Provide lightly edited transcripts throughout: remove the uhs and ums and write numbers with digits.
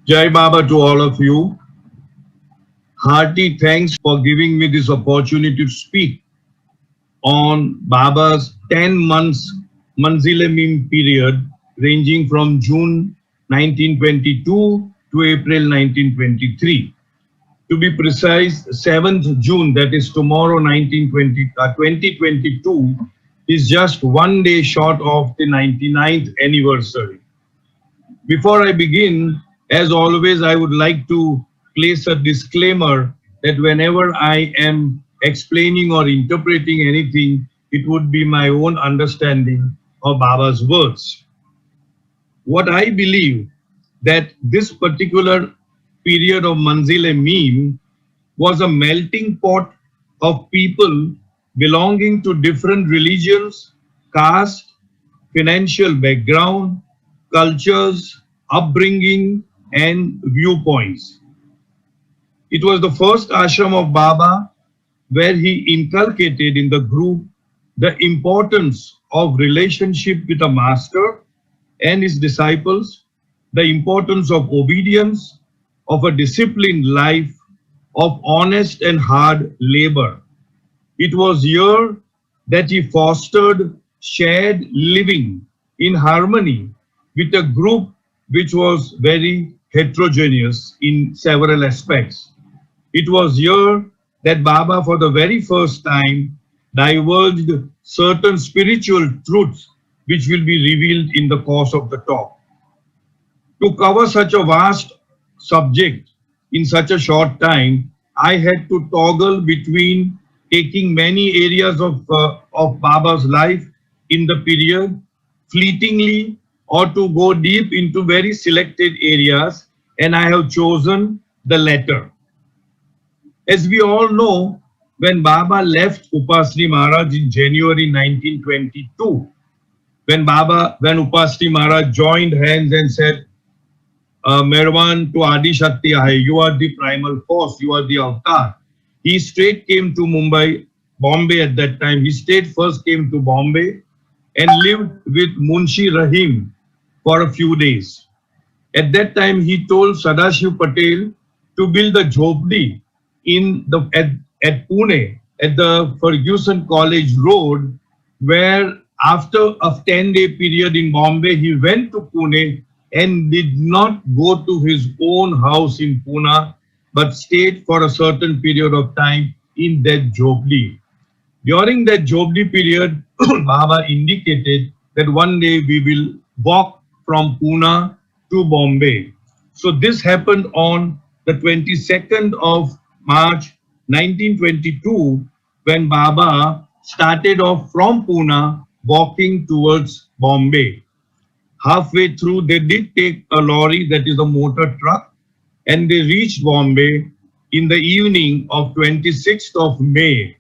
Jai Baba to all of you. Hearty thanks for giving me this opportunity to speak on Baba's 10 months Manzil-e-Meem period ranging from June 1922 to April 1923. To be precise, 7th June, that is tomorrow 2022, is just one day short of the 99th anniversary. Before I begin, as always, I would like to place a disclaimer that whenever I am explaining or interpreting anything, it would be my own understanding of Baba's words. What I believe that this particular period of Manzil-e-Meem was a melting pot of people belonging to different religions, caste, financial background, cultures, upbringing, and viewpoints. It was the first ashram of Baba where he inculcated in the group the importance of relationship with a master and his disciples, the importance of obedience, of a disciplined life, of honest and hard labor. It was here that he fostered shared living in harmony with a group which was very heterogeneous in several aspects. It was here that Baba, for the very first time, divulged certain spiritual truths which will be revealed in the course of the talk. To cover such a vast subject in such a short time, I had to toggle between taking many areas of Baba's life in the period fleetingly or to go deep into very selected areas, and I have chosen the latter. As we all know, when Baba left Upashri Maharaj in January 1922, when Upashri Maharaj joined hands and said, Merwan to Adi Shakti Hai, you are the primal force, you are the avatar. He straight came to Mumbai, Bombay at that time. He straight first came to Bombay and lived with Munshi Rahim for a few days. At that time, he told Sadashiv Patel to build a jhopdi at Pune, at the Ferguson College Road, where after a 10-day period in Bombay, he went to Pune and did not go to his own house in Pune, but stayed for a certain period of time in that jhopdi. During that jhopdi period, Baba indicated that one day we will walk from Pune to Bombay. So this happened on the 22nd of March 1922 when Baba started off from Pune walking towards Bombay. Halfway through, they did take a lorry, that is a motor truck, and they reached Bombay in the evening of 26th of May.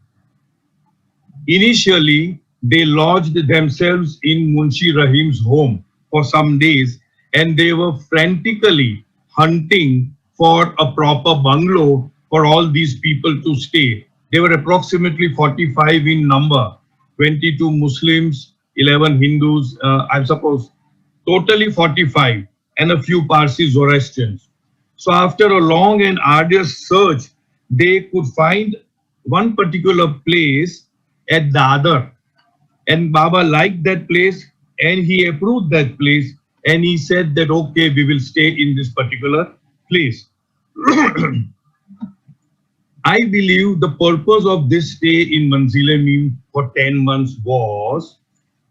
Initially, they lodged themselves in Munshi Rahim's home for some days, and they were frantically hunting for a proper bungalow for all these people to stay. They were approximately 45 in number, 22 Muslims, 11 Hindus, I suppose, totally 45, and a few Parsi Zoroastrians. So after a long and arduous search, they could find one particular place at Dadar. And Baba liked that place and he approved that place and he said that, okay, we will stay in this particular place. I believe the purpose of this stay in Manzil-e-Meem for 10 months was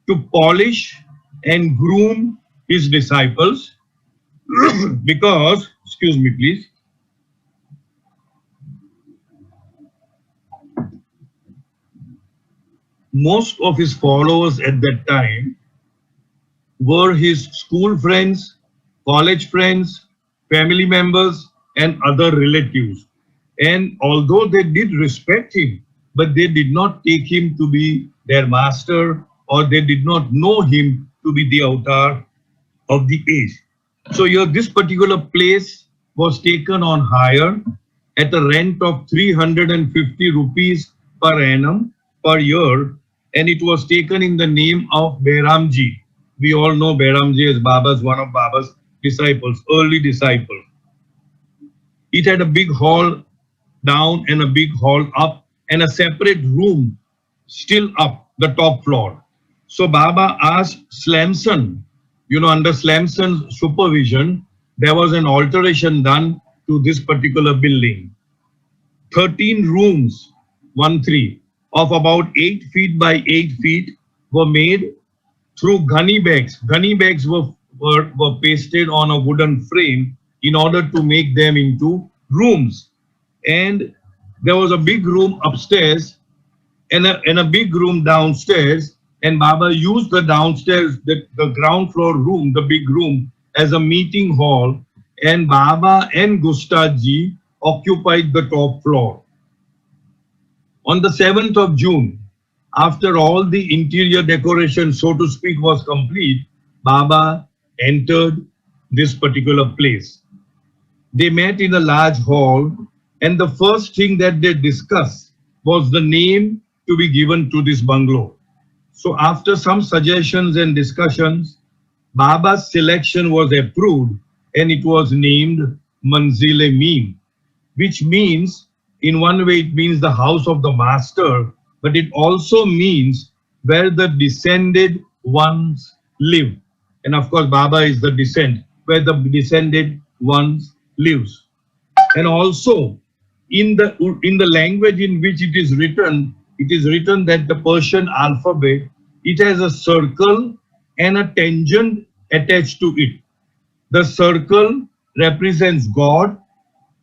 to polish and groom his disciples because, excuse me please, most of his followers at that time were his school friends, college friends, family members, and other relatives. And although they did respect him, but they did not take him to be their master or they did not know him to be the avatar of the age. So here, this particular place was taken on hire at a rent of 350 rupees per annum per year, and it was taken in the name of Behramji. We all know Behramji as one of Baba's disciples, early disciple. It had a big hall down and a big hall up and a separate room still up the top floor. So Baba asked Slamson, under Slamson's supervision, there was an alteration done to this particular building. 13 rooms, 1-3, of about 8 feet by 8 feet were made through gunny bags. Gunny bags were pasted on a wooden frame in order to make them into rooms. And there was a big room upstairs and a big room downstairs. And Baba used the downstairs, the ground floor room, the big room, as a meeting hall. And Baba and Gustaji occupied the top floor. On the 7th of June, after all the interior decoration, so to speak, was complete, Baba entered this particular place. They met in a large hall, and the first thing that they discussed was the name to be given to this bungalow. So after some suggestions and discussions, Baba's selection was approved and it was named Manzil-e-Meem, which means, in one way, it means the house of the master, but it also means where the descended ones live. And of course, Baba is the descent, where the descended ones lives. And also, in the language in which it is written that the Persian alphabet, it has a circle and a tangent attached to it. The circle represents God,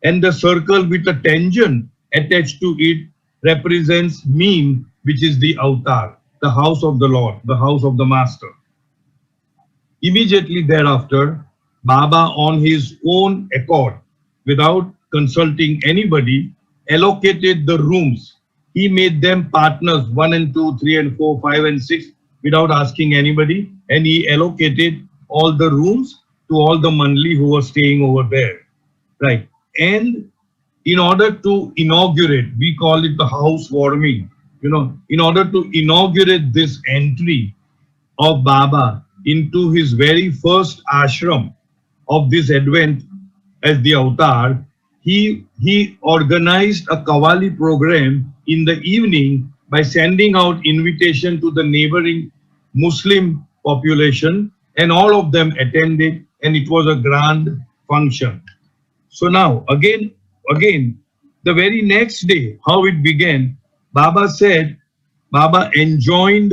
and the circle with a tangent attached to it represents Meem, which is the avatar, the house of the Lord, the house of the Master. Immediately thereafter, Baba, on his own accord, without consulting anybody, allocated the rooms. He made them partners 1 and 2, 3 and 4, 5 and 6 without asking anybody, and he allocated all the rooms to all the Mandli who were staying over there. Right. And in order to inaugurate, we call it the housewarming, in order to inaugurate this entry of Baba into his very first ashram of this advent as the avatar, he organized a Qawwali program in the evening by sending out invitation to the neighboring Muslim population, and all of them attended, and it was a grand function. So now, again, the very next day, how it began, Baba said, Baba enjoined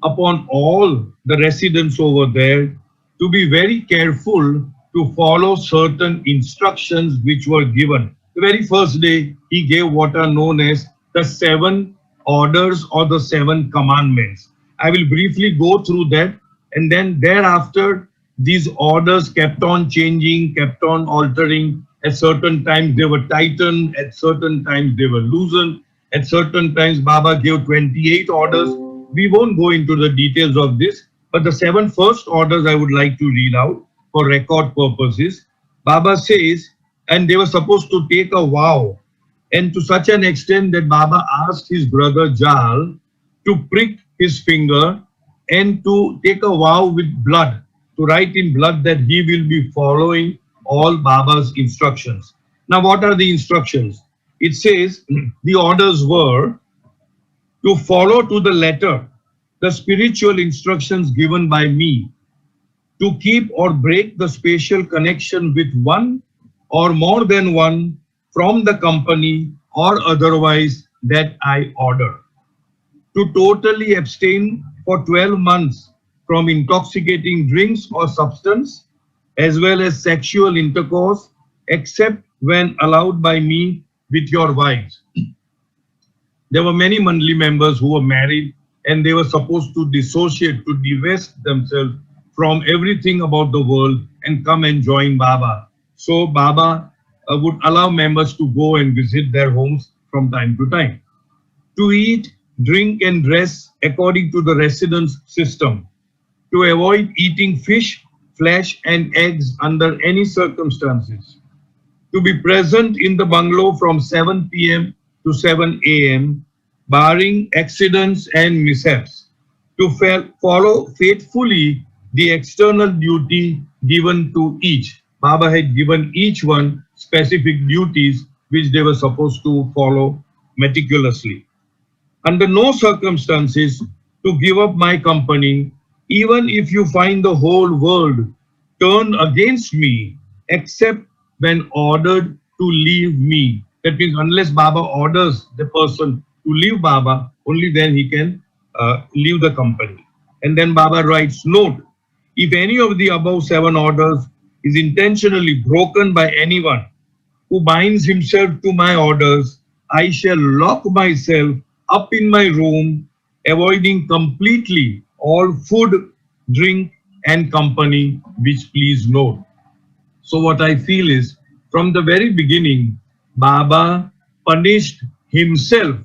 upon all the residents over there to be very careful to follow certain instructions which were given. The very first day, he gave what are known as the 7 orders or the 7 commandments. I will briefly go through that, and then thereafter, these orders kept on changing, kept on altering. At certain times they were tightened, at certain times they were loosened, at certain times Baba gave 28 orders. We won't go into the details of this, but the 7 first orders I would like to read out for record purposes. Baba says, and they were supposed to take a vow, and to such an extent that Baba asked his brother Jal to prick his finger and to take a vow with blood, to write in blood that he will be following all Baba's instructions. Now, what are the instructions? It says the orders were to follow to the letter the spiritual instructions given by me, to keep or break the spatial connection with one or more than one from the company or otherwise that I order, to totally abstain for 12 months from intoxicating drinks or substance, as well as sexual intercourse, except when allowed by me with your wives. There were many Mandli members who were married, and they were supposed to dissociate, to divest themselves from everything about the world and come and join Baba. So Baba would allow members to go and visit their homes from time to time. To eat, drink and dress according to the residence system. To avoid eating fish, flesh and eggs under any circumstances. To be present in the bungalow from 7 p.m. to 7 a.m., barring accidents and mishaps. To follow faithfully the external duty given to each. Baba had given each one specific duties which they were supposed to follow meticulously. Under no circumstances to give up my company, even if you find the whole world turn against me, except when ordered to leave me. That means unless Baba orders the person to leave Baba, only then he can leave the company. And then Baba writes, note, if any of the above 7 orders is intentionally broken by anyone, who binds himself to my orders, I shall lock myself up in my room, avoiding completely all food, drink, and company, which please note. So, what I feel is from the very beginning, Baba punished himself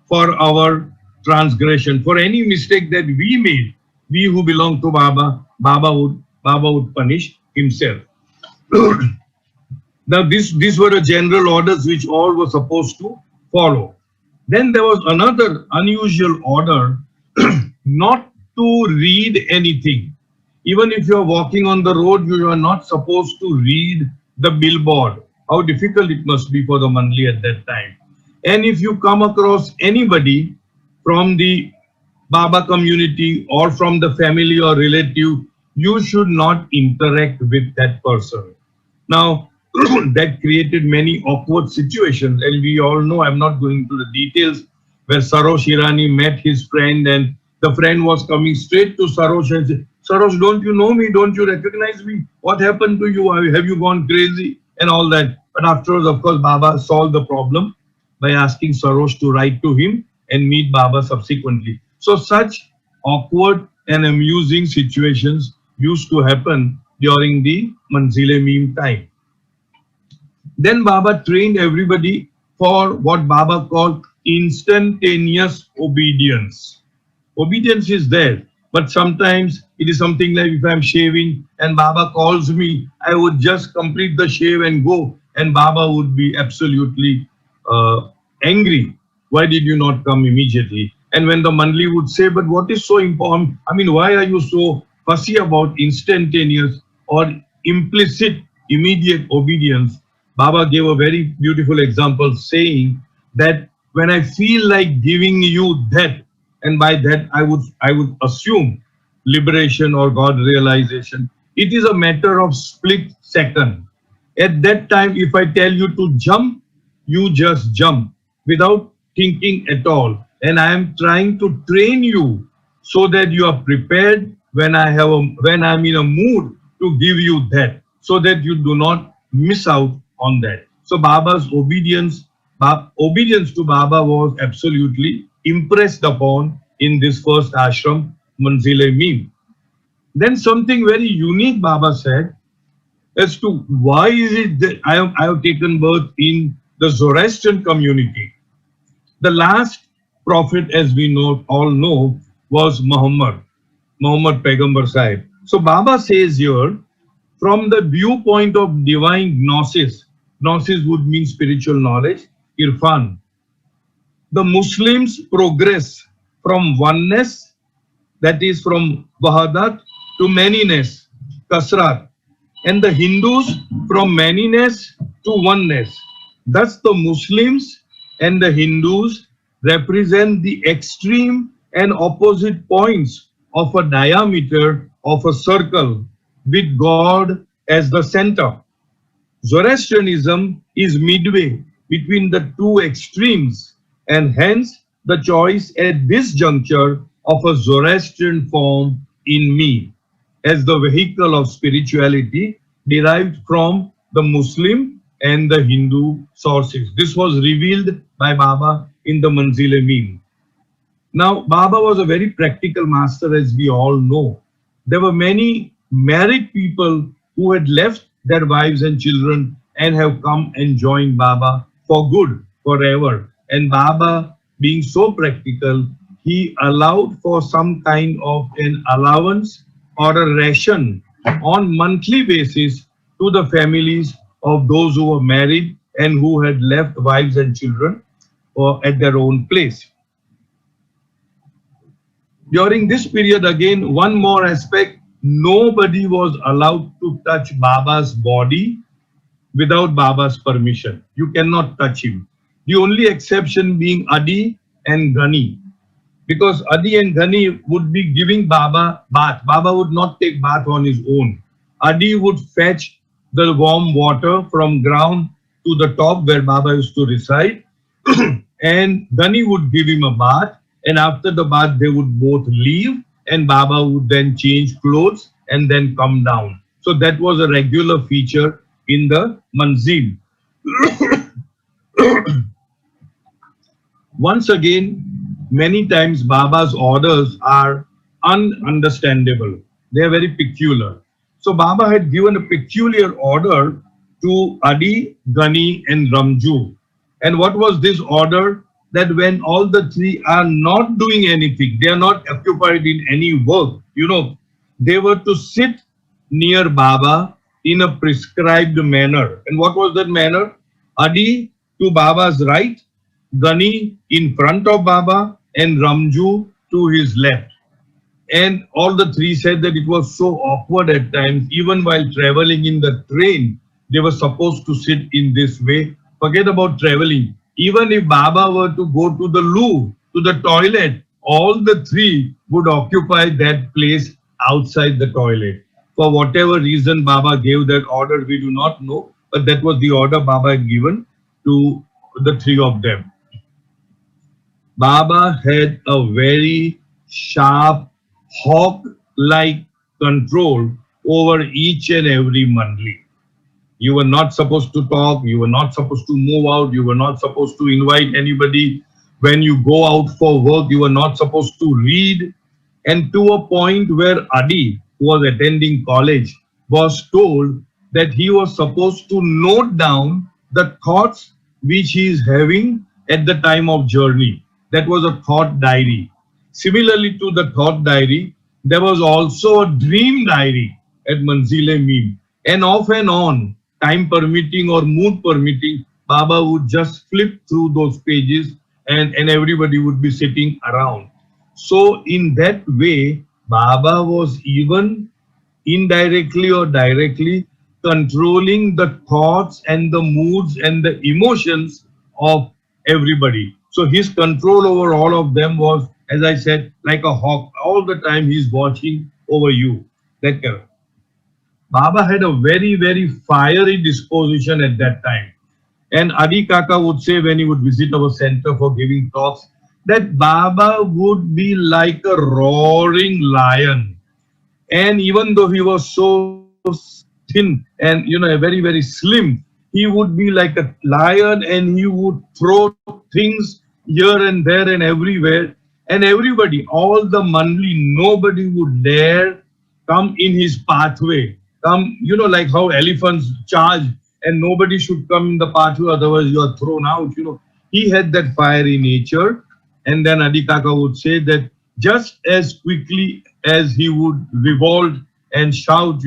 for our transgression, for any mistake that we made. We who belong to Baba, Baba would punish himself. Now, these were the general orders which all were supposed to follow. Then there was another unusual order not to read anything. Even if you are walking on the road, you are not supposed to read the billboard. How difficult it must be for the Manli at that time. And if you come across anybody from the Baba community or from the family or relative, you should not interact with that person. Now, that created many awkward situations, and we all know, I'm not going into the details, where Sarosh Irani met his friend, and the friend was coming straight to Sarosh and said, Sarosh, don't you know me? Don't you recognize me? What happened to you? Have you gone crazy? And all that. But afterwards, of course, Baba solved the problem by asking Sarosh to write to him and meet Baba subsequently. So such awkward and amusing situations used to happen during the Manzil-e-Meem time. Then Baba trained everybody for what Baba called instantaneous obedience. Obedience is there, but sometimes it is something like if I'm shaving and Baba calls me, I would just complete the shave and go, and Baba would be absolutely angry. Why did you not come immediately? And when the Mandli would say, but what is so important? I mean, why are you so fussy about instantaneous or implicit immediate obedience? Baba gave a very beautiful example saying that when I feel like giving you that, and by that I would assume liberation or God realization, it is a matter of split second. At that time, if I tell you to jump, you just jump without thinking at all. And I am trying to train you so that you are prepared when when I'm in a mood to give you that, so that you do not miss out on that. So Baba's obedience to Baba was absolutely impressed upon in this first ashram, Manzil-e-Meem. Then something very unique Baba said as to why is it that I have taken birth in the Zoroastrian community. The last prophet, as we all know, was Muhammad Paigambar Sahib. So Baba says here, from the viewpoint of divine gnosis would mean spiritual knowledge, irfan. The Muslims progress from oneness, that is from wahadat, to manyness, kasrat, and the Hindus from manyness to oneness. Thus, the Muslims and the Hindus represent the extreme and opposite points of a diameter of a circle with God as the center. Zoroastrianism is midway between the two extremes, and hence the choice at this juncture of a Zoroastrian form in me as the vehicle of spirituality derived from the Muslim and the Hindu sources. This was revealed by Baba in the Manzil-e-Meem. Now, Baba was a very practical master, as we all know. There were many married people who had left their wives and children and have come and joined Baba for good, forever. And Baba, being so practical, he allowed for some kind of an allowance or a ration on monthly basis to the families of those who were married and who had left wives and children at their own place. During this period, again, one more aspect, nobody was allowed to touch Baba's body without Baba's permission. You cannot touch him. The only exception being Adi and Gani, because Adi and Ghani would be giving Baba bath. Baba would not take bath on his own. Adi would fetch the warm water from ground to the top where Baba used to reside, and Ghani would give him a bath, and after the bath they would both leave, and Baba would then change clothes and then come down. So that was a regular feature in the Manzil. Once again, many times Baba's orders are ununderstandable. They are very peculiar. So Baba had given a peculiar order to Adi, Gani and Ramju. And what was this order? That when all the three are not doing anything, they are not occupied in any work, they were to sit near Baba in a prescribed manner. And what was that manner? Adi to Baba's right, Gani in front of Baba, and Ramju to his left. And all the three said that it was so awkward at times, even while traveling in the train, they were supposed to sit in this way. Forget about traveling. Even if Baba were to go to the loo, to the toilet, all the three would occupy that place outside the toilet. For whatever reason Baba gave that order, we do not know, but that was the order Baba had given to the three of them. Baba had a very sharp, hawk-like control over each and every mandli. You were not supposed to talk, you were not supposed to move out, you were not supposed to invite anybody. When you go out for work, you were not supposed to read. And to a point where Adi, who was attending college, was told that he was supposed to note down the thoughts which he is having at the time of journey. That was a thought diary. Similarly to the thought diary, there was also a dream diary at Manzil E Meen. And off and on, time permitting or mood permitting, Baba would just flip through those pages and everybody would be sitting around. So in that way, Baba was even indirectly or directly controlling the thoughts and the moods and the emotions of everybody. So his control over all of them was, as I said, like a hawk. All the time he's watching over you. That kind of. Baba had a very, very fiery disposition at that time. And Adi Kaka would say when he would visit our center for giving talks, that Baba would be like a roaring lion. And even though he was so thin and very, very slim, he would be like a lion and he would throw things here and there and everywhere. And everybody, all the mandli, nobody would dare come in his pathway. Come, like how elephants charge and nobody should come in the pathway, otherwise you are thrown out. He had that fiery nature. And then Adi Kaka would say that just as quickly as he would revolt and shout,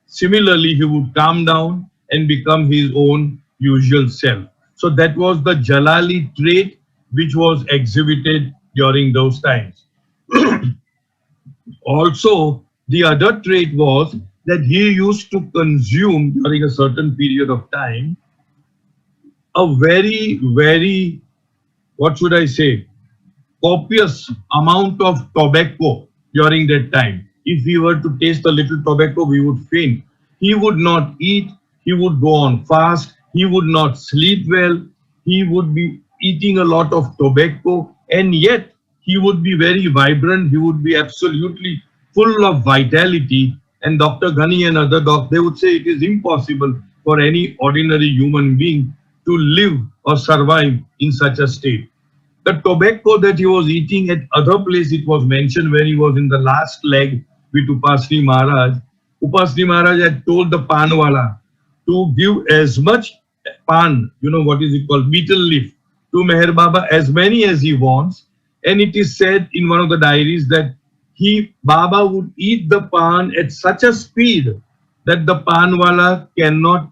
similarly he would calm down and become his own usual self. So that was the Jalali trait which was exhibited during those times. Also, the other trait was that he used to consume during a certain period of time a very, very, what should I say, copious amount of tobacco during that time. If we were to taste a little tobacco, we would faint. He would not eat, he would go on fast, he would not sleep well, he would be eating a lot of tobacco, and yet he would be very vibrant, he would be absolutely full of vitality. And Dr. Ghani and other doctors, they would say it is impossible for any ordinary human being to live or survive in such a state. The tobacco that he was eating at other place, it was mentioned when he was in the last leg with Upashri Maharaj. Upashri Maharaj had told the panwala to give as much pan, what is it called, betel leaf, to Meher Baba as many as he wants. And it is said in one of the diaries that Baba would eat the pan at such a speed that the panwala cannot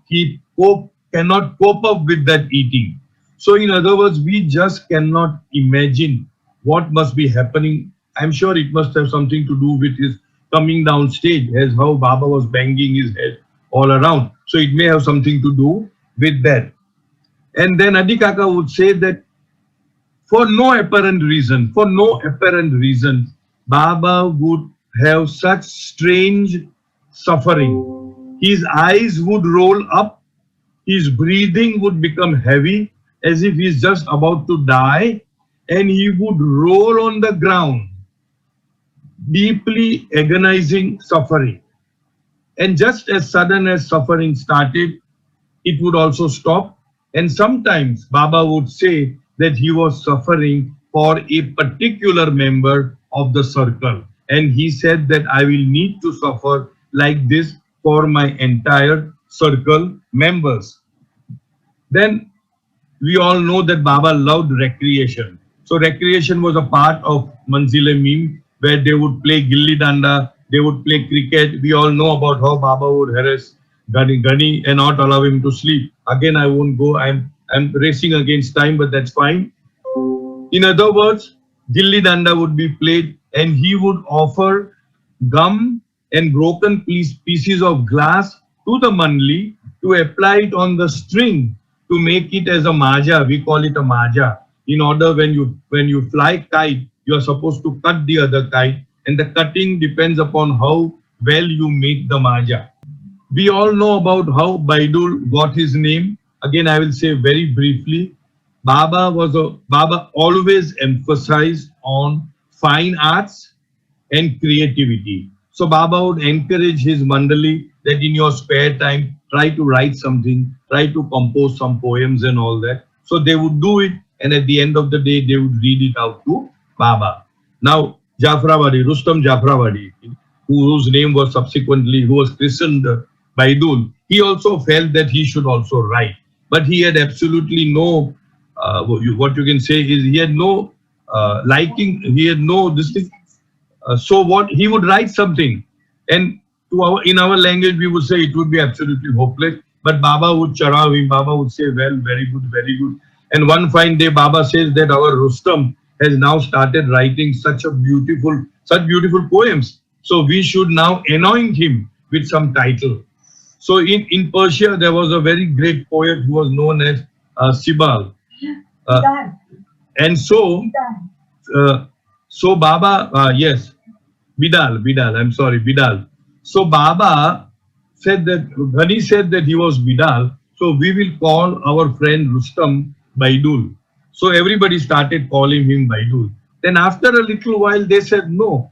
cope up with that eating. So in other words, we just cannot imagine what must be happening. I'm sure it must have something to do with his coming down stage, as how Baba was banging his head all around. So it may have something to do with that. And then Adikaka would say that for no apparent reason, Baba would have such strange suffering. His eyes would roll up, his breathing would become heavy as if he's just about to die, and he would roll on the ground, deeply agonizing suffering. And just as sudden as suffering started, it would also stop. And sometimes Baba would say that he was suffering for a particular member of the circle. And he said that I will need to suffer like this for my entire circle members. Then we all know that Baba loved recreation. So recreation was a part of Manzil-e-Meem, where they would play gilli danda, they would play cricket. We all know about how Baba would harass Gani and not allow him to sleep. Again, I won't go. I'm racing against time, but that's fine. In other words, gilli danda would be played, and he would offer gum and broken pieces of glass to the mandli to apply it on the string to make it as a maja. We call it a maja. In order, when you fly kite, you are supposed to cut the other kite, and the cutting depends upon how well you make the maja. We all know about how Bhaidu got his name. Again, I will say very briefly. Baba always emphasized on fine arts and creativity. So Baba would encourage his mandali that in your spare time, try to write something, try to compose some poems and all that. So they would do it, and at the end of the day, they would read it out to Baba. Now, Rustam Jafrawadi, whose name was subsequently, who was christened Bhaidul, he also felt that he should also write. But he had absolutely no, what you can say is he had no liking, he had no this thing. So what he would write something, and in our language we would say it would be absolutely hopeless. But Baba would charav him. Baba would say, well, very good, very good. And one fine day, Baba says that our Rustam has now started writing such beautiful poems. So we should now anoint him with some title. So in Persia, there was a very great poet who was known as Sibal. And so Baba, yes, Bidal, I'm sorry, Bidal. So Baba said that, Ghani said that he was Bidal, so we will call our friend Rustam Baidul. So everybody started calling him Baidul. Then after a little while, they said, no,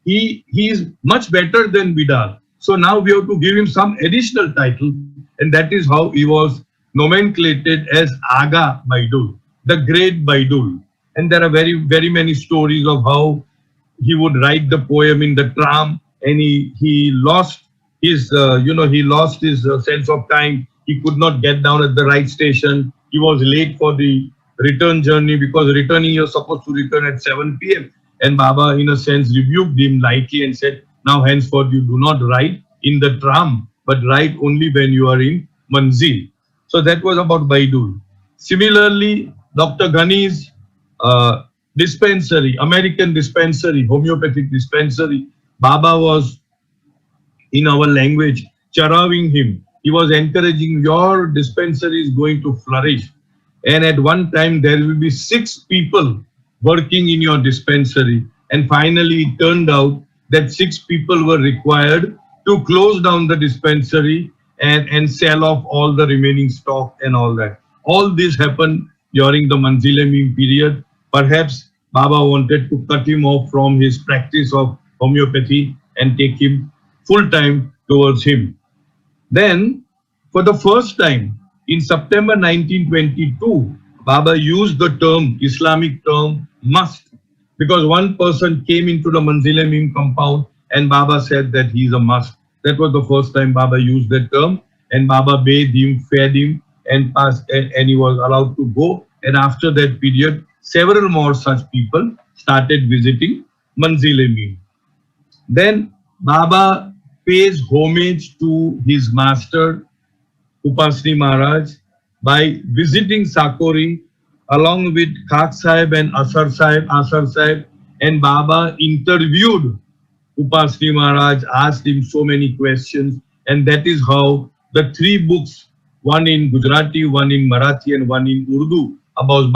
he is much better than Bidal. So now we have to give him some additional title, and that is how he was nomenclated as Aga Baidul, the great Baidul. And there are very many stories of how he would write the poem in the tram, and he lost his sense of time. He could not get down at the right station. He was late for the return journey, because returning you're supposed to return at 7 p.m. And Baba, in a sense, rebuked him lightly and said, now henceforth you do not ride in the tram, but ride only when you are in Manzil. So that was about Baidul. Similarly, Dr. Ghani's dispensary, American dispensary, homeopathic dispensary, Baba was, in our language, charaving him. He was encouraging, your dispensary is going to flourish. And at one time, there will be 6 people working in your dispensary. And finally, it turned out that 6 people were required to close down the dispensary and sell off all the remaining stock and all that. All this happened during the Manzil-e-Meem period. Perhaps Baba wanted to cut him off from his practice of homeopathy and take him full time towards him. Then, for the first time, in September 1922, Baba used the term, Islamic term, must, because one person came into the Manzil-e-Meem compound and Baba said that he is a must. That was the first time Baba used that term, and Baba bathed him, fed him, and he was allowed to go. And after that period, several more such people started visiting Manzil-e-Meem. Then Baba pays homage to his master, Upashri Maharaj, by visiting Sakori along with Khak Sahib and Asar Sahib, and Baba interviewed Upashri Maharaj, asked him so many questions, and that is how the 3 books one in Gujarati, one in Marathi, and one in Urdu about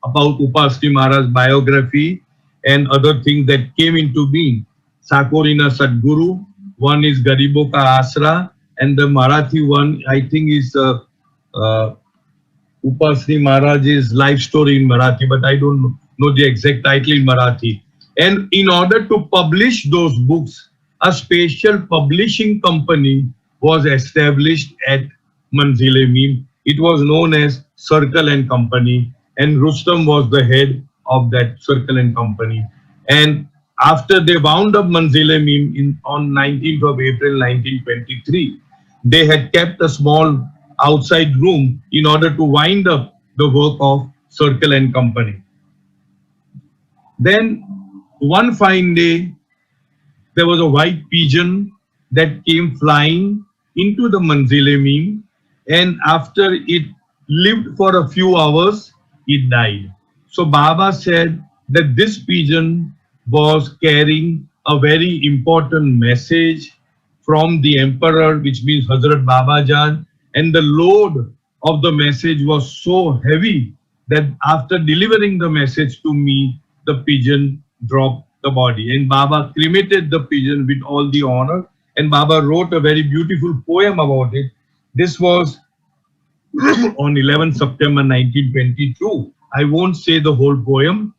about Upashri Maharaj's biography and other things that came into being. Sakorina Sadguru, one is Garibo Ka Asra, and the Marathi one I think is uh, Upashri Maharaj's life story in Marathi, but I don't know the exact title in Marathi. And in order to publish those books, a special publishing company was established at Manzil-e-Meem. It was known as Circle and Company, and Rustam was the head of that Circle and Company. And after they wound up Manzil-e-Meem on 19th of April 1923, they had kept a small outside room in order to wind up the work of Circle and Company. Then one fine day, there was a white pigeon that came flying into the Manzil-e-Meem, and after it lived for a few hours, it died. So Baba said that this pigeon was carrying a very important message from the emperor, which means Hazrat Babajan, and the load of the message was so heavy that after delivering the message to me, the pigeon dropped the body. And Baba cremated the pigeon with all the honor. And Baba wrote a very beautiful poem about it. This was on 11th September 1922. I won't say the whole poem.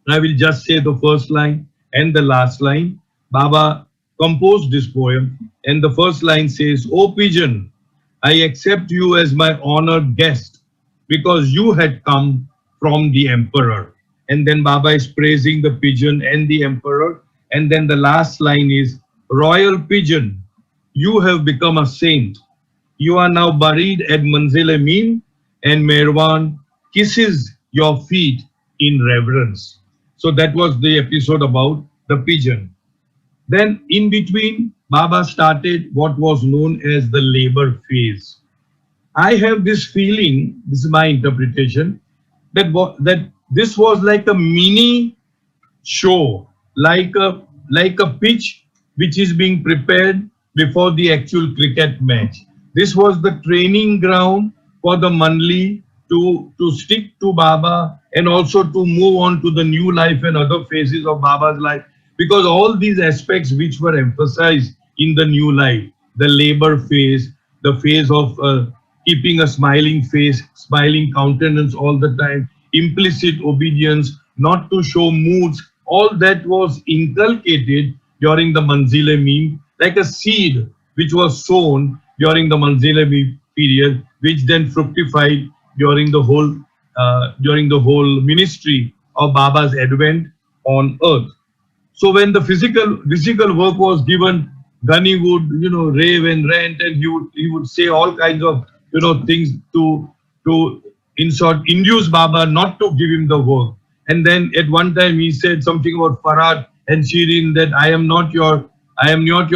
I will just say the first line and the last line. Baba composed this poem, and the first line says, "O pigeon, I accept you as my honored guest because you had come from the emperor." And then Baba is praising the pigeon and the emperor. And then the last line is, "Royal pigeon, you have become a saint. You are now buried at Manzil-e-Meem, and Merwan kisses your feet in reverence." So that was the episode about the pigeon. Then in between, Baba started what was known as the labor phase. I have this feeling, this is my interpretation, that this was like a mini show, like a pitch which is being prepared before the actual cricket match. This was the training ground for the Manli to stick to Baba and also to move on to the new life and other phases of Baba's life, because all these aspects which were emphasized in the new life, the labor phase, the phase of keeping a smiling face, smiling countenance all the time, implicit obedience, not to show moods, all that was inculcated during the Manzil-e-Meem, like a seed which was sown during the Manzil-e-Meem period, which then fructified during the whole ministry of Baba's advent on earth. So when the physical work was given, Ghani would rave and rant, and he would say all kinds of things to in short induce Baba not to give him the work. And then at one time he said something about Farad and Shirin, that I am not your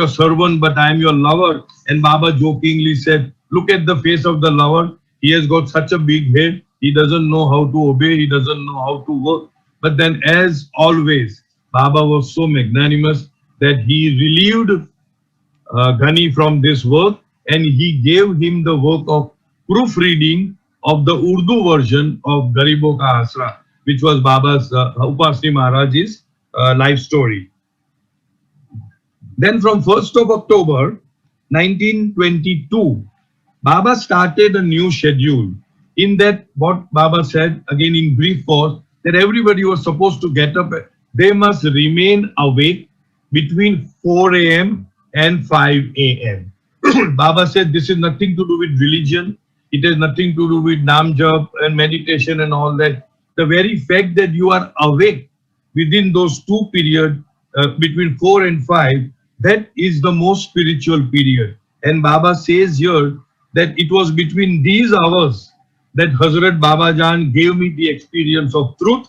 servant, but I am your lover. And Baba jokingly said, "Look at the face of the lover. He has got such a big head. He doesn't know how to obey. He doesn't know how to work." But then, as always, Baba was so magnanimous that he relieved Ghani from this work, and he gave him the work of proofreading of the Urdu version of Garibo Ka Asra, which was Baba's Upashri Maharaj's life story. Then from 1st of October 1922, Baba started a new schedule. In that, what Baba said, again in brief, was that everybody was supposed to get up. They must remain awake between 4 a.m. and 5 a.m. Baba said this is nothing to do with religion. It has nothing to do with Nam Jap and meditation and all that. The very fact that you are awake within those two periods, between 4 and 5, that is the most spiritual period. And Baba says here that it was between these hours that Hazrat Babajan gave me the experience of truth.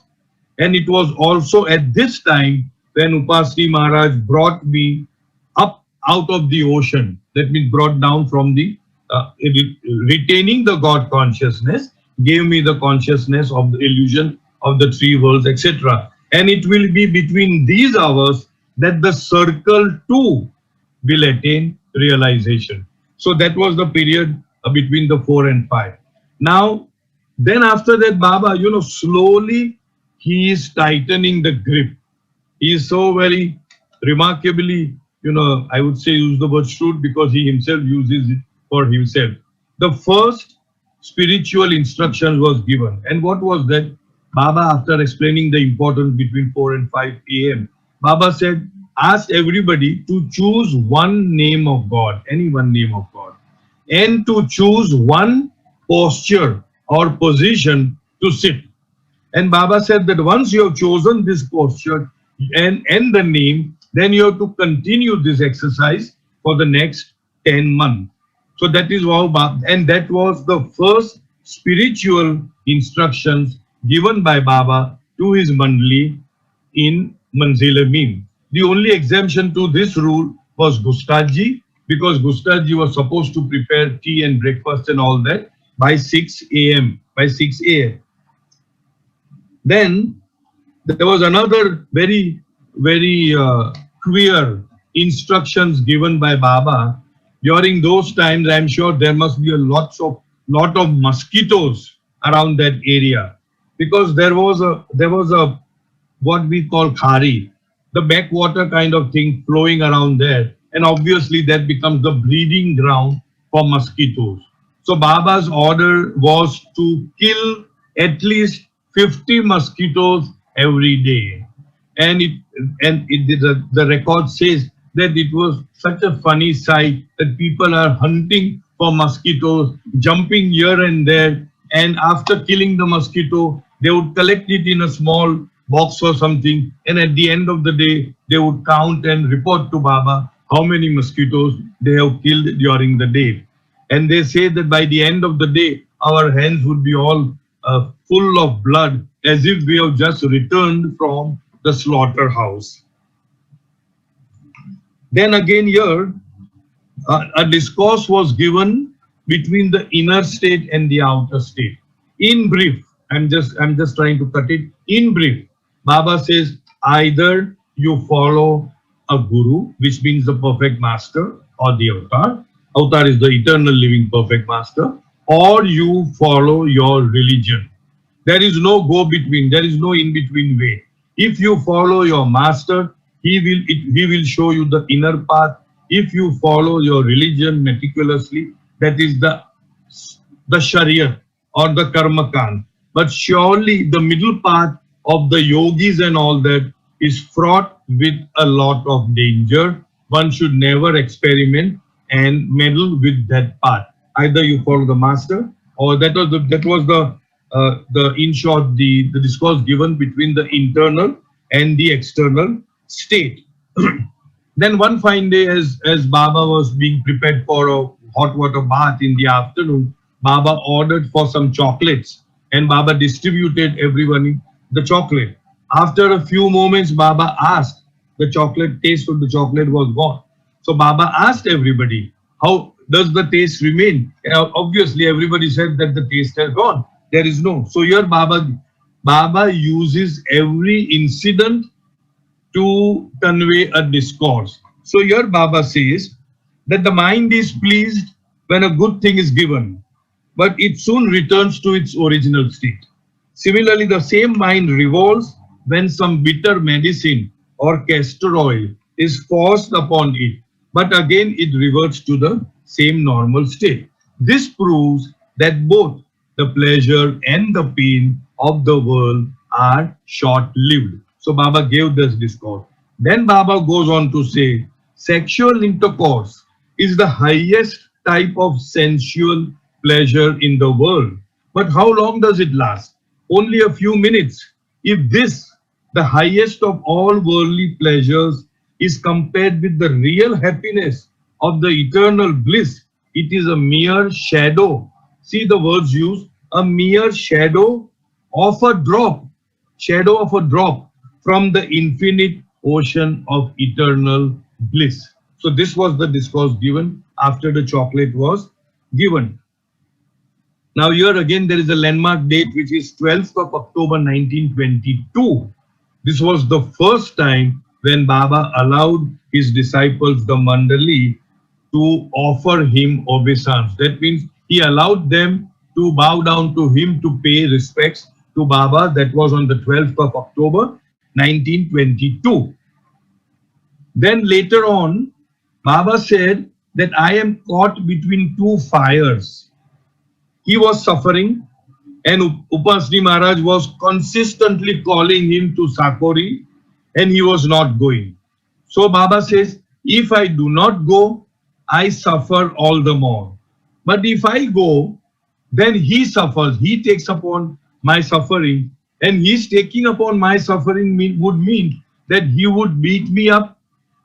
And it was also at this time when Upashri Maharaj brought me up out of the ocean. That means brought down from the, retaining the God consciousness, gave me the consciousness of the illusion of the three worlds, etc. And it will be between these hours that the circle too will attain realization. So that was the period between the 4 and 5. Now, then after that, Baba, slowly he is tightening the grip. He is so very remarkably, I would say use the word shrewd because he himself uses it for himself. The first spiritual instruction was given. And what was that? Baba, after explaining the importance between 4 and 5 a.m., Baba said, ask everybody to choose one name of God, any one name of God, and to choose one posture or position to sit. And Baba said that once you have chosen this posture and the name, then you have to continue this exercise for the next 10 months. So that is how Baba, and that was the first spiritual instructions given by Baba to his Mandali in Manzil-e-Meem. The only exemption to this rule was Gustaji, because Gustaji was supposed to prepare tea and breakfast and all that by 6 a.m. By 6 a.m. Then there was another very queer instructions given by Baba. During those times, I'm sure there must be a lot of mosquitoes around that area, because there was a what we call khari, the backwater kind of thing flowing around there, and obviously that becomes the breeding ground for mosquitoes. So Baba's order was to kill at least 50 mosquitoes every day. And the record says that it was such a funny sight that people are hunting for mosquitoes, jumping here and there, and after killing the mosquito, they would collect it in a small box or something, and at the end of the day, they would count and report to Baba how many mosquitoes they have killed during the day. And they say that by the end of the day, our hands would be all full of blood, as if we have just returned from the slaughterhouse. Then again here, a discourse was given between the inner state and the outer state. In brief, I'm just trying to cut it. In brief, Baba says either you follow a guru, which means the perfect master, or the avatar. Avatar is the eternal living perfect master, or you follow your religion. There is no go between. There is no in between way. If you follow your master, he will show you the inner path. If you follow your religion meticulously, that is the Sharia or the Karma Kand. But surely the middle path of the yogis and all that is fraught with a lot of danger. One should never experiment and meddle with that path. Either you follow the master, or that was the in short the discourse given between the internal and the external state. Then one fine day, as Baba was being prepared for a hot water bath in the afternoon, Baba ordered for some chocolates, and Baba distributed everyone the chocolate. After a few moments, Baba asked, the chocolate taste of the chocolate was gone. So Baba asked everybody, how does the taste remain? Obviously, everybody said that the taste has gone. There is no. So here Baba uses every incident to convey a discourse. So here Baba says that the mind is pleased when a good thing is given, but it soon returns to its original state. Similarly, the same mind revolts when some bitter medicine or castor oil is forced upon it, but again it reverts to the same normal state. This proves that both the pleasure and the pain of the world are short-lived. So Baba gave this discourse. Then Baba goes on to say, sexual intercourse is the highest type of sensual pleasure in the world. But how long does it last? Only a few minutes. If this, the highest of all worldly pleasures, is compared with the real happiness of the eternal bliss, it is a mere shadow. See the words used, a mere shadow of a drop from the infinite ocean of eternal bliss. So this was the discourse given after the chocolate was given. Now here again there is a landmark date, which is 12th of October 1922. This was the first time when Baba allowed his disciples, the Mandali, to offer him obeisance. That means He allowed them to bow down to him to pay respects to Baba. That was on the 12th of October 1922. Then later on, Baba said that I am caught between two fires. He was suffering, and Upashri Maharaj was consistently calling him to Sakori, and he was not going. So Baba says, if I do not go, I suffer all the more. But if I go, then he suffers. He takes upon my suffering, and his taking upon my suffering would mean that he would beat me up,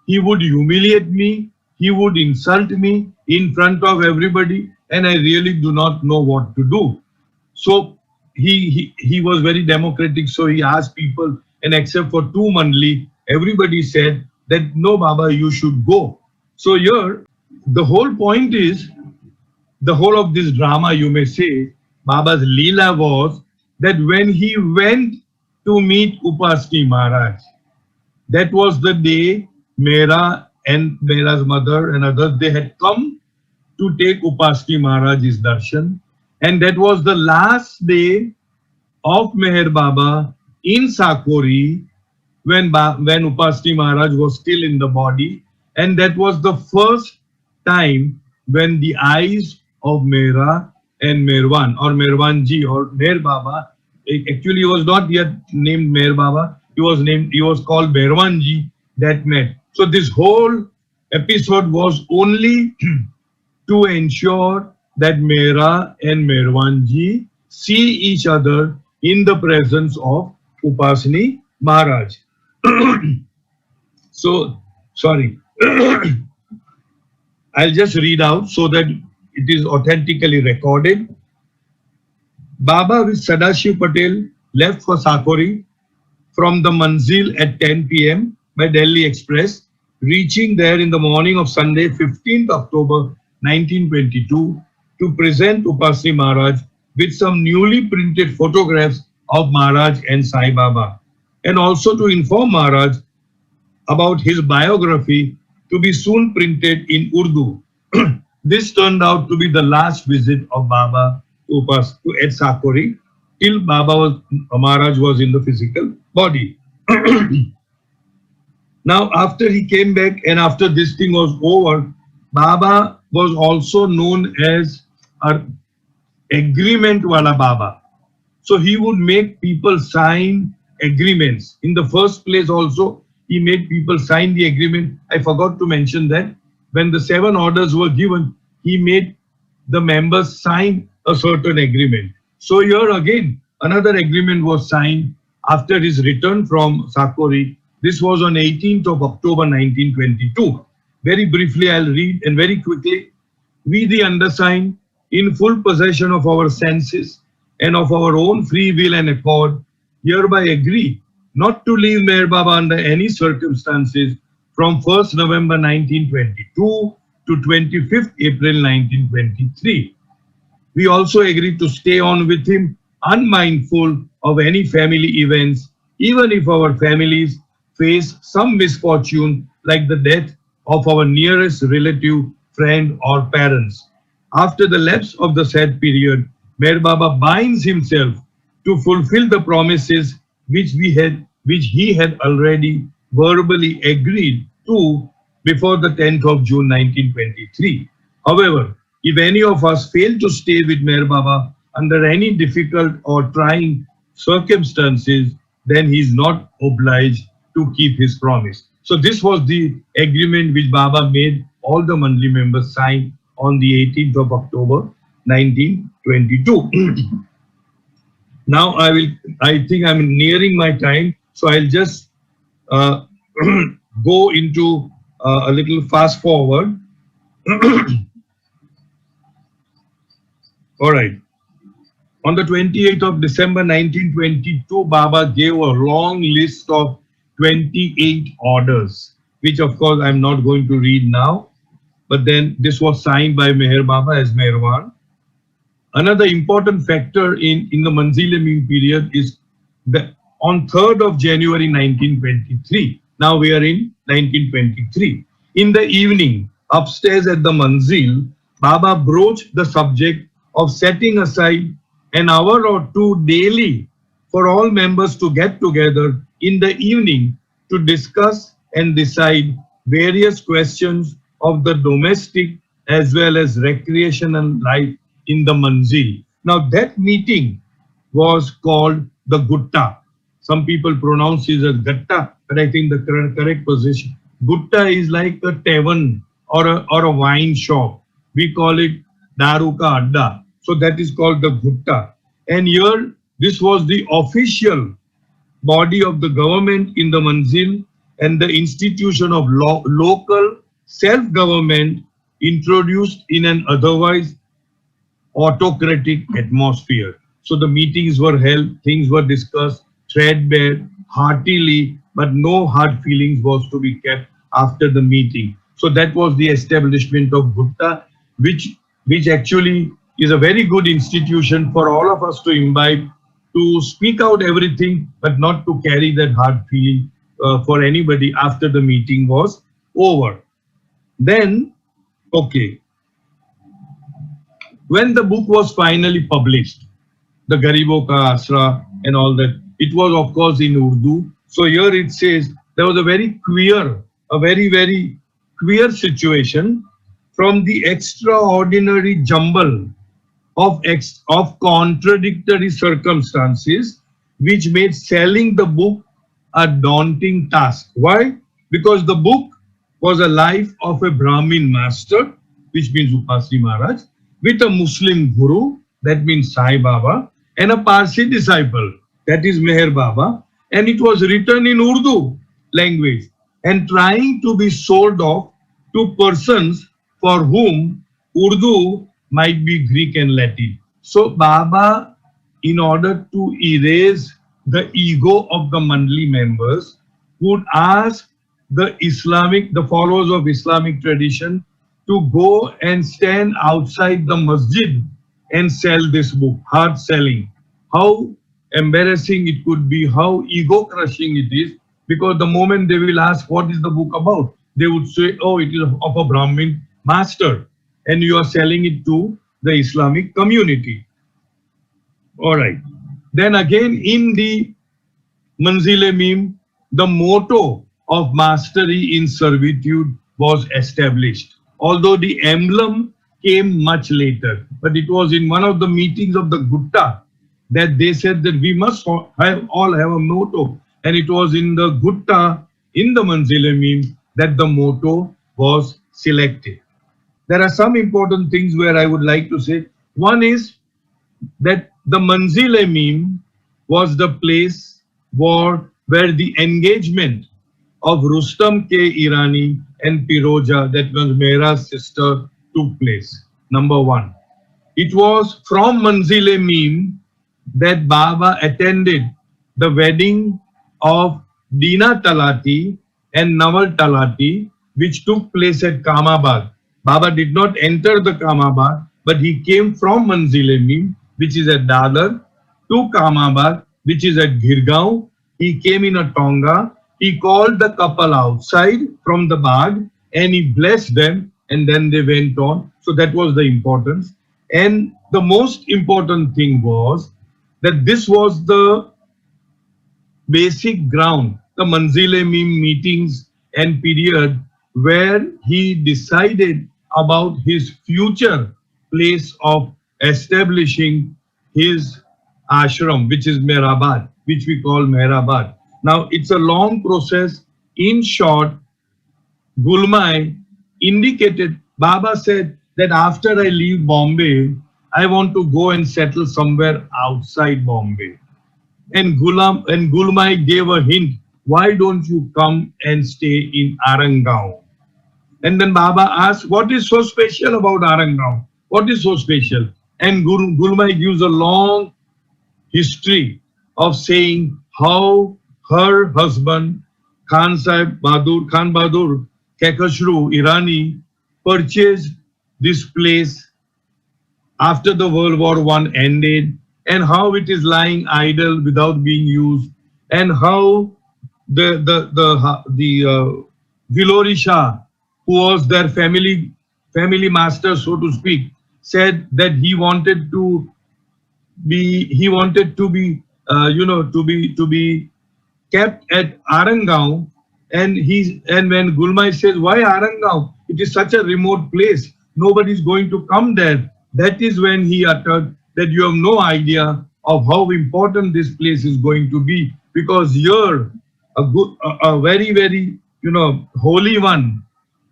he would humiliate me, he would insult me in front of everybody, and I really do not know what to do. So he was very democratic. So he asked people, and except for two Mandli, everybody said that no, Baba, you should go. So here, the whole point is, the whole of this drama, you may say, Baba's Leela was that when he went to meet Upashri Maharaj, that was the day Mera and Mera's mother and others, they had come to take Upashri Maharaj's darshan. And that was the last day of Meher Baba in Sakori when Upashri Maharaj was still in the body. And that was the first time when the eyes of Mera and Merwan, or Merwanji, or Meher Baba, actually he was not yet named Meher Baba, he was called Merwanji, that met. So this whole episode was only to ensure that Mera and Merwanji see each other in the presence of Upashri Maharaj. So, sorry. I'll just read out so that it is authentically recorded. Baba with Sadashiv Patel left for Sakori from the Manzil at 10 p.m. by Delhi Express, reaching there in the morning of Sunday, 15th October 1922, to present Upashri Maharaj with some newly printed photographs of Maharaj and Sai Baba, and also to inform Maharaj about his biography to be soon printed in Urdu. This turned out to be the last visit of Baba to at Sakori till Maharaj was in the physical body. Now, after he came back and after this thing was over, Baba was also known as an agreement wala Baba. So he would make people sign agreements. In the first place also, he made people sign the agreement. I forgot to mention that when the 7 orders were given, he made the members sign a certain agreement. So here again, another agreement was signed after his return from Sakori. This was on 18th of October 1922. Very briefly, I'll read and very quickly. We, the undersigned, in full possession of our senses and of our own free will and accord, hereby agree not to leave Meher Baba under any circumstances from 1st November 1922 to 25th April 1923. We also agreed to stay on with him, unmindful of any family events, even if our families face some misfortune like the death of our nearest relative, friend, or parents. After the lapse of the said period, Meher Baba binds himself to fulfill the promises which he had already verbally agreed to before the 10th of June 1923. However, if any of us fail to stay with Meher Baba under any difficult or trying circumstances, then he is not obliged to keep his promise. So this was the agreement which Baba made all the Mandli members sign on the 18th of October 1922. Now I think I'm nearing my time, so I'll just go into a little fast forward. All right. On the 28th of December 1922, Baba gave a long list of 28 orders, which of course I'm not going to read now, but then this was signed by Meher Baba as Meherwan. Another important factor in the Manzil-e-Meem period is that on 3rd of January 1923, now we are in 1923, in the evening, upstairs at the Manzil, Baba broached the subject of setting aside an hour or two daily for all members to get together in the evening to discuss and decide various questions of the domestic as well as recreational life in the Manzil. Now that meeting was called the Gupta. Some people pronounce it as Gatta, but I think the correct position. Gupta is like a tavern or a wine shop. We call it Daru ka Adda. So that is called the Gupta. And here, this was the official body of the government in the Manzil and the institution of local self-government introduced in an otherwise autocratic atmosphere. So the meetings were held, things were discussed, threadbare, heartily, but no hard feelings was to be kept after the meeting. So that was the establishment of Gupta, which actually is a very good institution for all of us to imbibe, to speak out everything, but not to carry that hard feeling for anybody after the meeting was over. Then, okay, when the book was finally published, the Garibo Ka Asra and all that, it was of course in Urdu. So here it says there was a very queer situation from the extraordinary jumble of contradictory circumstances which made selling the book a daunting task. Why? Because the book was a life of a Brahmin master, which means Upashri Maharaj, with a Muslim guru, that means Sai Baba, and a Parsi disciple, that is Meher Baba, and it was written in Urdu language and trying to be sold off to persons for whom Urdu might be Greek and Latin. So Baba, in order to erase the ego of the Mandli members, would ask the followers of Islamic tradition to go and stand outside the masjid and sell this book, hard selling. How embarrassing it could be, how ego crushing it is, because the moment they will ask what is the book about, they would say, oh, it is of a Brahmin master and you are selling it to the Islamic community. All right. Then again in the Manzil-e-Meem, the motto of mastery in servitude was established. Although the emblem came much later, but it was in one of the meetings of the Gupta that they said that we must all have a motto, and it was in the Gupta, in the Manzil-e-Meem, that the motto was selected. There are some important things where I would like to say. One is that the Manzil-e-Meem was the place where the engagement of Rustam K. Irani and Piroja, that was Mehra's sister, took place. Number one. It was from Manzil-e-Meem that Baba attended the wedding of Dina Talati and Nawal Talati, which took place at Kamabad. Baba did not enter the Kamabad, but he came from Manzil-e-Meem, which is at Dadar, to Kamabad, which is at Girgaon. He came in a tonga. He called the couple outside from the bag and he blessed them, and then they went on. So that was the importance. And the most important thing was that this was the basic ground, the Manzil-e-Meem meetings and period where he decided about his future place of establishing his ashram, which is Mehrabad, which we call Mehrabad. Now, it's a long process. In short, Gulmai indicated, Baba said that after I leave Bombay, I want to go and settle somewhere outside Bombay. And Gulmai gave a hint, why don't you come and stay in Arangaon? And then Baba asked, what is so special about Arangaon? What is so special? And Gulmai gives a long history of saying how her husband, Khan Bahadur Kekashru Irani, purchased this place after the World War I ended, and how it is lying idle without being used, and how the Gilori Shah, who was their family master, so to speak, said that he wanted to be kept at Arangaon, and when Gulmai says, why Arangaon? It is such a remote place. Nobody is going to come there. That is when he uttered that you have no idea of how important this place is going to be, because here a very, very, holy one,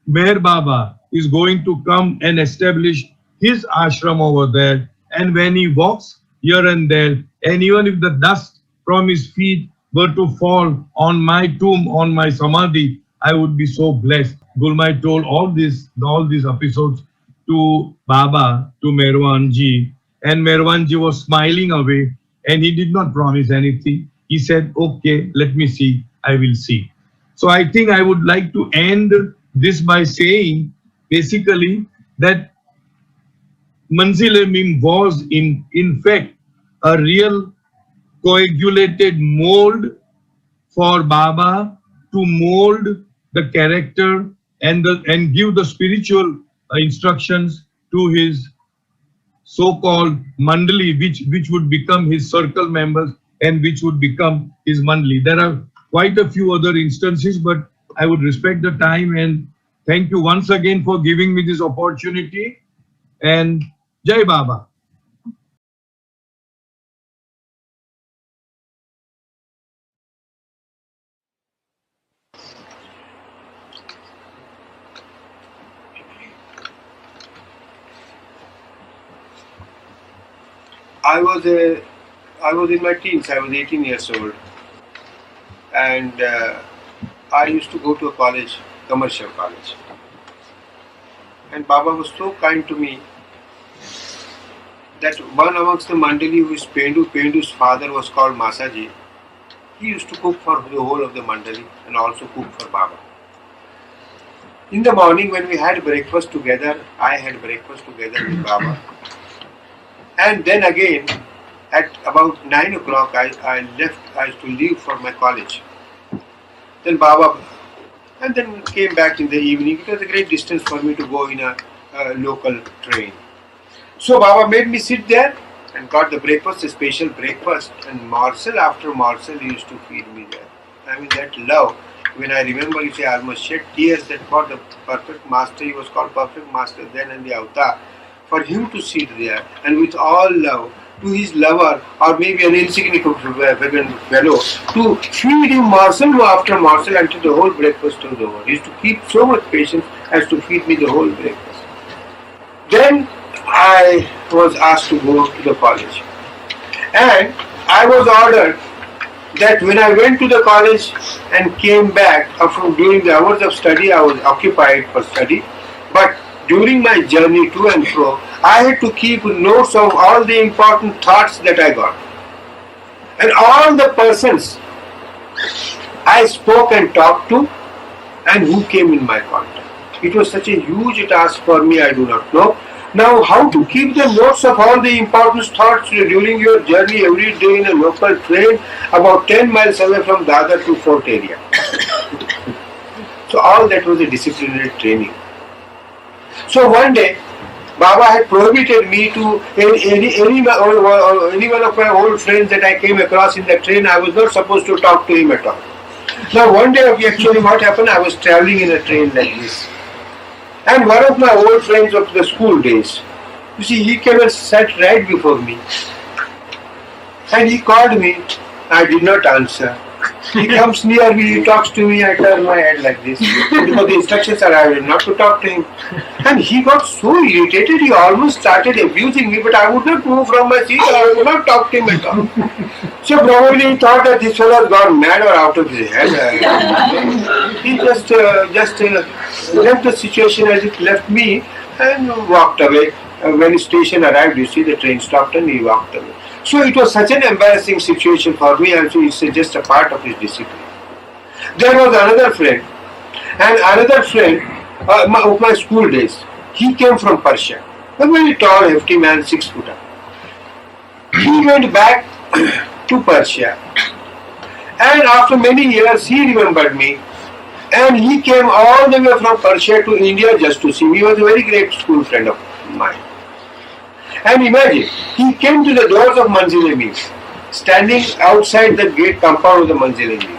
Meher Baba, is going to come and establish his ashram over there. And when he walks here and there, and even if the dust from his feet were to fall on my tomb, on my samadhi, I would be so blessed. Gulmai told all these episodes to Baba, to Merwanji, and Merwanji was smiling away, and he did not promise anything. He said, okay, let me see, I will see. So I think I would like to end this by saying basically that Manzil-e-Meem was in fact a real coagulated mold for Baba to mold the character and give the spiritual instructions to his so-called mandali, which would become his circle members and which would become his mandali. There are quite a few other instances, but I would respect the time and thank you once again for giving me this opportunity. And Jai Baba. I was a, I was in my teens. I was 18 years old, and I used to go to a college, commercial college. And Baba was so kind to me that one amongst the mandali, who is Pendu's father was called Masaji. He used to cook for the whole of the mandali and also cook for Baba. In the morning when we had breakfast together, I had breakfast together with Baba. And then again, at about 9 o'clock, I used to leave for my college. Then Baba, and then came back in the evening. It was a great distance for me to go in a local train. So Baba made me sit there and got the breakfast, a special breakfast, and morsel after morsel he used to feed me there. I mean, that love, when I remember it, I almost shed tears that for the perfect master, he was called perfect master then in the Avtar, for him to sit there and with all love to his lover or maybe an insignificant fellow to feed him morsel after morsel until the whole breakfast was over. He used to keep so much patience as to feed me the whole breakfast. Then I was asked to go to the college, and I was ordered that when I went to the college and came back from during the hours of study, I was occupied for study, but during my journey to and fro, I had to keep notes of all the important thoughts that I got. And all the persons I spoke and talked to and who came in my contact. It was such a huge task for me, I do not know. Now, how to keep the notes of all the important thoughts during your journey every day in a local train about 10 miles away from Dadar to Fort area. So all that was a disciplinary training. So one day, Baba had prohibited me to any one of my old friends that I came across in the train. I was not supposed to talk to him at all. Now one day, actually what happened, I was traveling in a train like this. And one of my old friends of the school days, you see, he came and sat right before me. And he called me. I did not answer. He comes near me, he talks to me, I turn my head like this. Because the instructions are not to talk to him. And he got so irritated, he almost started abusing me, but I would not move from my seat, I would not talk to him at all. So probably he thought that this fellow has gone mad or out of his head. He just left the situation as it left me and walked away. When the station arrived, you see, the train stopped and he walked away. So it was such an embarrassing situation for me, and so it's just a part of his discipline. There was another friend, of my school days. He came from Persia, a very tall, hefty man, 6 foot up. He went back to Persia, and after many years, he remembered me, and he came all the way from Persia to India just to see me. He was a very great school friend of mine. And imagine, he came to the doors of Manzil-e-Meem, standing outside the gate compound of the Manzil-e-Meem.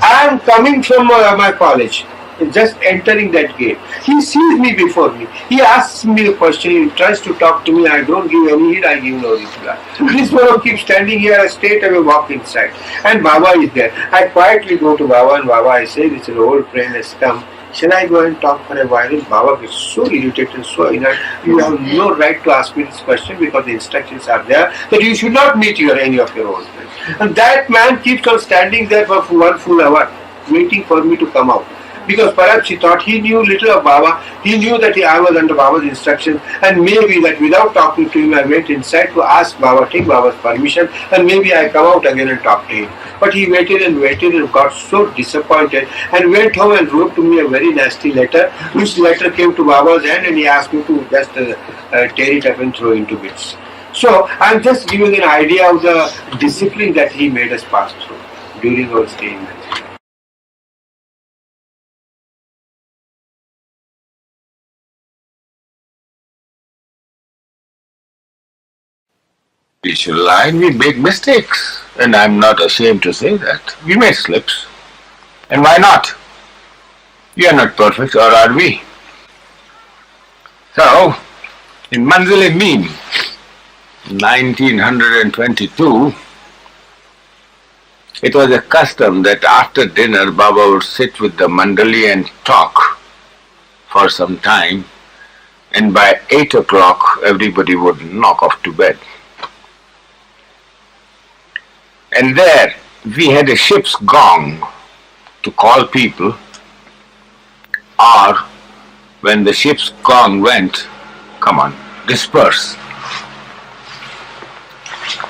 I am coming from my college, just entering that gate. He sees me before me. He asks me a question. He tries to talk to me. I don't give any heed. I give no reply. This fellow keeps standing here. I straight away walk inside. And Baba is there. I quietly go to Baba, and Baba, I say, this old friend has come. Shall I go and talk for a while? And Baba gets so irritated and so inert. You have no right to ask me this question because the instructions are there that you should not meet any of your own friends. And that man keeps on standing there for 1 full hour, waiting for me to come out. Because perhaps he thought he knew little of Baba, he knew that I was under Baba's instruction, and maybe that without talking to him, I went inside to ask Baba, take Baba's permission, and maybe I come out again and talk to him. But he waited and got so disappointed and went home and wrote to me a very nasty letter, which letter came to Baba's hand, and he asked me to just tear it up and throw into bits. So I'm just giving an idea of the discipline that he made us pass through during our stay in Manzil. Spiritual line, we make mistakes, and I'm not ashamed to say that. We make slips. And why not? We are not perfect, or are we? So, in Manzil-e-Meem, 1922, it was a custom that after dinner Baba would sit with the Mandali and talk for some time, and by 8 o'clock everybody would knock off to bed. And there we had a ship's gong to call people, or when the ship's gong went, come on, disperse.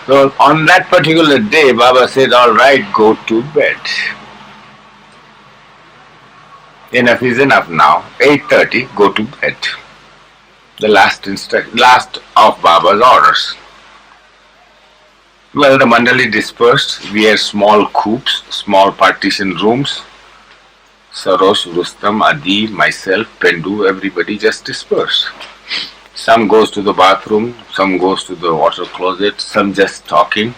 So on that particular day, Baba said, all right, go to bed. Enough is enough now. 8:30, go to bed. The last of Baba's orders. Well, the Mandali dispersed. We had small coops, small partition rooms. Sarosh, Rustam, Adi, myself, Pendu, everybody just dispersed. Some goes to the bathroom, some goes to the water closet, some just talking.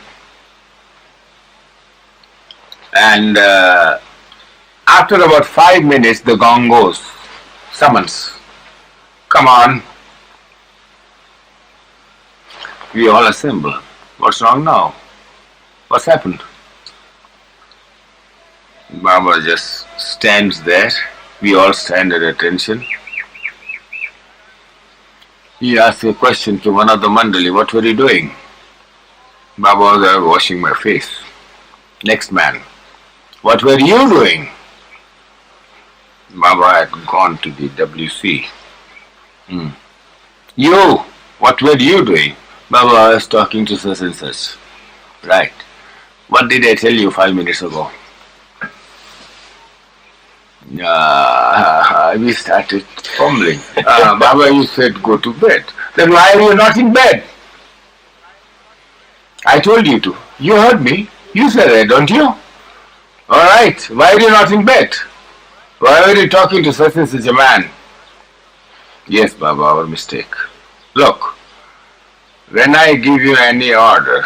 And after about 5 minutes, the gong goes. Summons. Come on. We all assemble. What's wrong now? What's happened? Baba just stands there. We all stand at attention. He asked a question to one of the Mandali, what were you doing? Baba was there washing my face. Next man, what were you doing? Baba had gone to the WC. You, what were you doing? Baba was talking to such and such. Right. What did I tell you 5 minutes ago? We started fumbling. Baba, you said go to bed. Then why are you not in bed? I told you to. You heard me. You said it, don't you? Alright, why are you not in bed? Why are you talking to such and such a man? Yes, Baba, our mistake. Look, when I give you any order,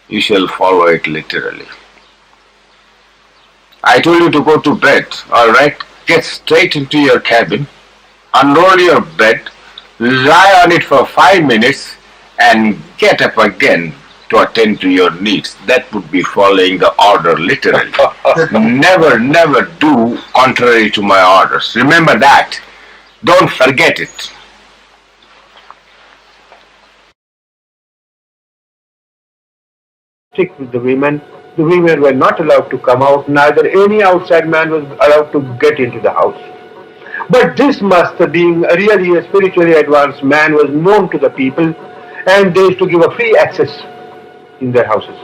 you shall follow it literally. I told you to go to bed, alright? Get straight into your cabin, unroll your bed, lie on it for 5 minutes, and get up again to attend to your needs. That would be following the order literally. Never do contrary to my orders. Remember that. Don't forget it. Stick with the women. The women were not allowed to come out, neither any outside man was allowed to get into the house. But this master, being really a spiritually advanced man, was known to the people, and they used to give a free access in their houses.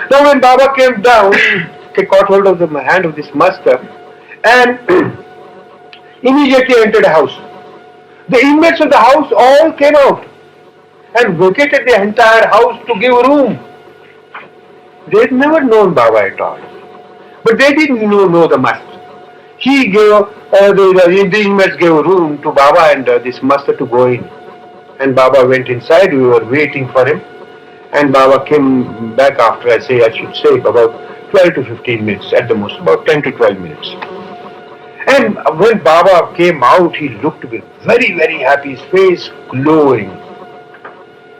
Now when Baba came down, he caught hold of the hand of this master and immediately entered the house. The inmates of the house all came out and vacated the entire house to give room. They had never known Baba at all. But they didn't know the master. He gave, the inmates gave room to Baba and this master to go in. And Baba went inside, we were waiting for him. And Baba came back after, I should say, about 12 to 15 minutes at the most, about 10 to 12 minutes. And when Baba came out, he looked very, very happy, his face glowing.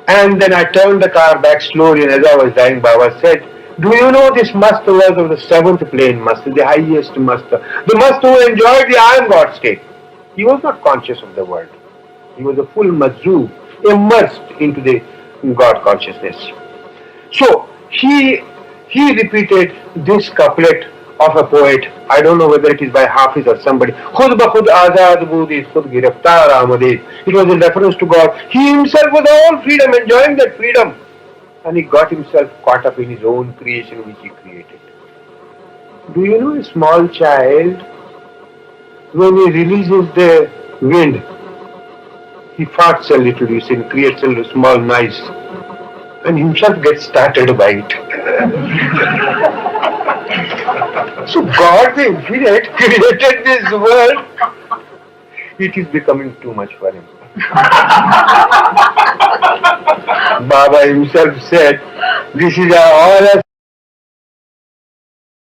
And then I turned the car back slowly, and as I was dying, Baba said, "Do you know this master was of the seventh plane master, the highest master, the master who enjoyed the I am God state. He was not conscious of the world. He was a full mazoo, immersed into the God consciousness." So he repeated this couplet of a poet. I don't know whether it is by Hafiz or somebody. Khud ba khud azad budis, khud giraftar amadid. It was in reference to God. He himself was all freedom, enjoying that freedom. And he got himself caught up in his own creation which he created. Do you know a small child, when he releases the wind, he farts a little, you see, and creates a small noise, and himself gets startled by it. So God the Infinite created this world. It is becoming too much for him. Baba himself said, "This is all a